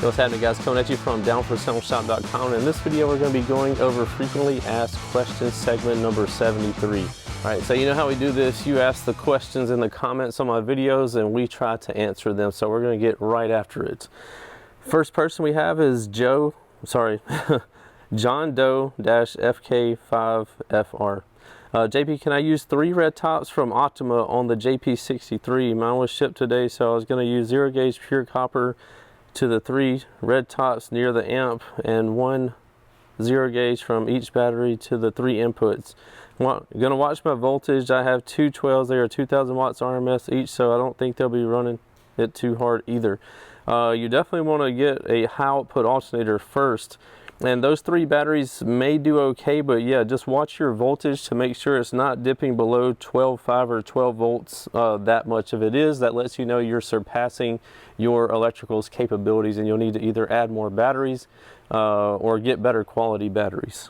What's happening, guys? Coming at you from downforsoundshop.com. In this video, we're going to be going over frequently asked questions segment number 73. All right, so you know how we do this. You ask the questions in the comments on my videos and we try to answer them. So we're going to get right after it. First person we have is John Doe-FK5FR. JP, can I use 3 red tops from Optima on the JP63? Mine was shipped today, so I was going to use 0 gauge pure copper to the 3 red tops near the amp and 1 0 gauge from each battery to the 3 inputs. I'm going to watch my voltage. I have 2 12s. They are 2000 watts RMS each, so I don't think they'll be running it too hard either. You definitely want to get a high output alternator first. And those 3 batteries may do okay, but yeah, just watch your voltage to make sure it's not dipping below 12.5 or 12 volts that much. If it is, that lets you know you're surpassing your electrical's capabilities and you'll need to either add more batteries or get better quality batteries.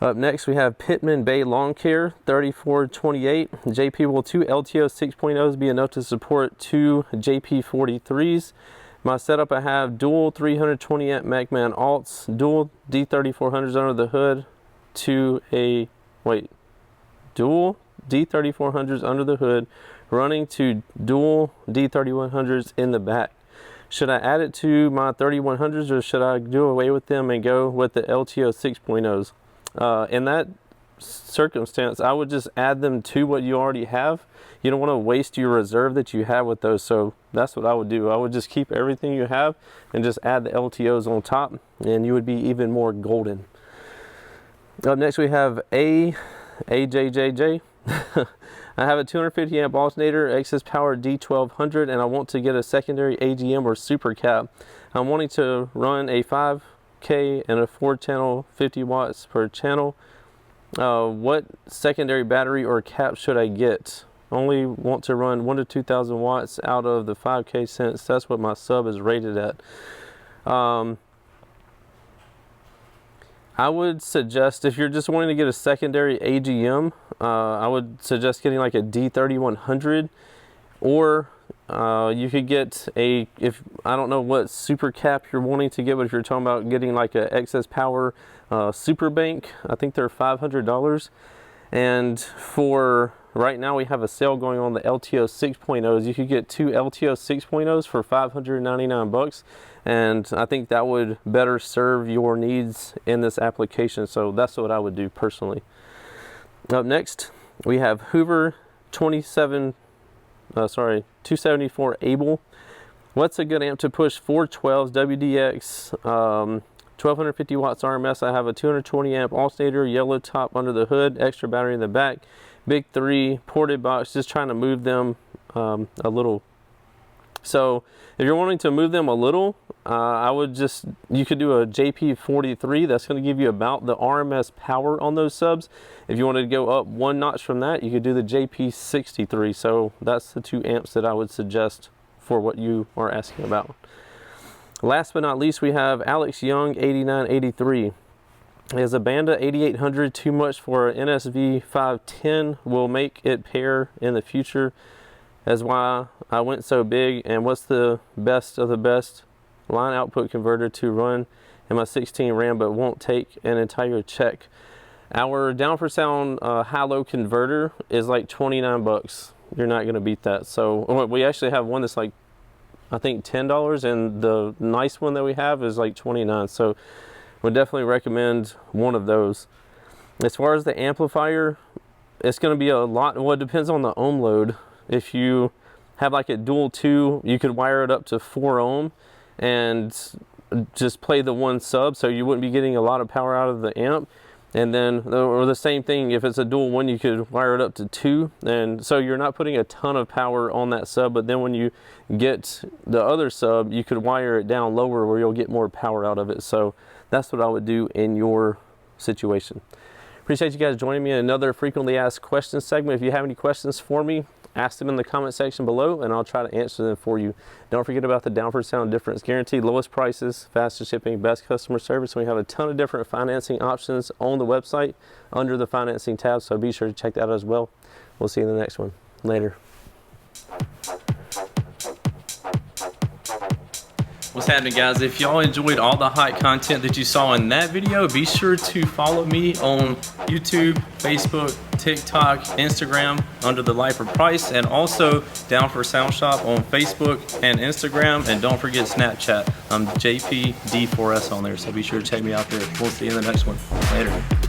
Up next, we have Pittman Bay Lawn Care 3428. JP, will 2 LTO 6.0s be enough to support 2 JP43s? My setup, I have dual 320 amp MacMan alts, dual D3400s under the hood dual D3400s under the hood, running to dual D3100s in the back. Should I add it to my 3100s or should I do away with them and go with the LTO 6.0s? In that circumstance, I would just add them to what you already have. You don't want to waste your reserve that you have with those, so that's what I would do. I would just keep everything you have and just add the LTOs on top, and you would be even more golden. Up next, we have AJJJ. I have a 250 amp alternator, excess power D1200, and I want to get a secondary AGM or super cap. I'm wanting to run a 5K and a 4-channel 50 watts per channel. What secondary battery or cap should I get? Only want to run 1 to 2000 watts out of the 5K since that's what my sub is rated at. I would suggest, if you're just wanting to get a secondary AGM, I would suggest getting like a D3100, or you could get I don't know what super cap you're wanting to get, but if you're talking about getting like a excess power super bank, I think they're $500. And for right now, we have a sale going on the LTO 6.0s. You could get 2 LTO 6.0s for $599, and I think that would better serve your needs in this application. So that's what I would do personally. Up next, we have Hoover 274 Able. What's a good amp to push 412s WDX 1250 watts RMS? I have a 220 amp alternator, yellow top under the hood, extra battery in the back, big 3 ported box, just trying to move them a little. So if you're wanting to move them a little, you could do a JP43. That's going to give you about the RMS power on those subs. If you wanted to go up 1 notch from that, you could do the JP63. So that's the 2 amps that I would suggest for what you are asking about. Last but not least, we have Alex Young 8983. Is a Banda 8800 too much for an NSV 510? Will make it pair in the future? As why I went so big, and what's the best of the best line output converter to run in my 16 RAM but won't take an entire check? Our Down for Sound high-low converter is like 29 bucks. You're not going to beat that. So we actually have one that's like, I think $10, and the nice one that we have is like 29. So would definitely recommend one of those. As far as the amplifier, it's going to be a lot. Well, it depends on the ohm load. If you have like a dual 2, you could wire it up to 4 ohm and just play the 1 sub, so you wouldn't be getting a lot of power out of the amp. And then, or the same thing, if it's a dual 1, you could wire it up to 2, and so you're not putting a ton of power on that sub. But then when you get the other sub, you could wire it down lower where you'll get more power out of it. So that's what I would do in your situation. Appreciate you guys joining me in another frequently asked questions segment. If you have any questions for me, ask them in the comment section below and I'll try to answer them for you. Don't forget about the Down for Sound difference guarantee, lowest prices, fastest shipping, best customer service. We have a ton of different financing options on the website under the financing tab, so be sure to check that out as well. We'll see you in the next one. Later. What's happening, guys? If y'all enjoyed all the hot content that you saw in that video, be sure to follow me on YouTube, Facebook, TikTok, Instagram under the Life of Price, and also Down for Sound Shop on Facebook and Instagram. And don't forget Snapchat. I'm JPD4S on there, so be sure to check me out there. We'll see you in the next one. Later.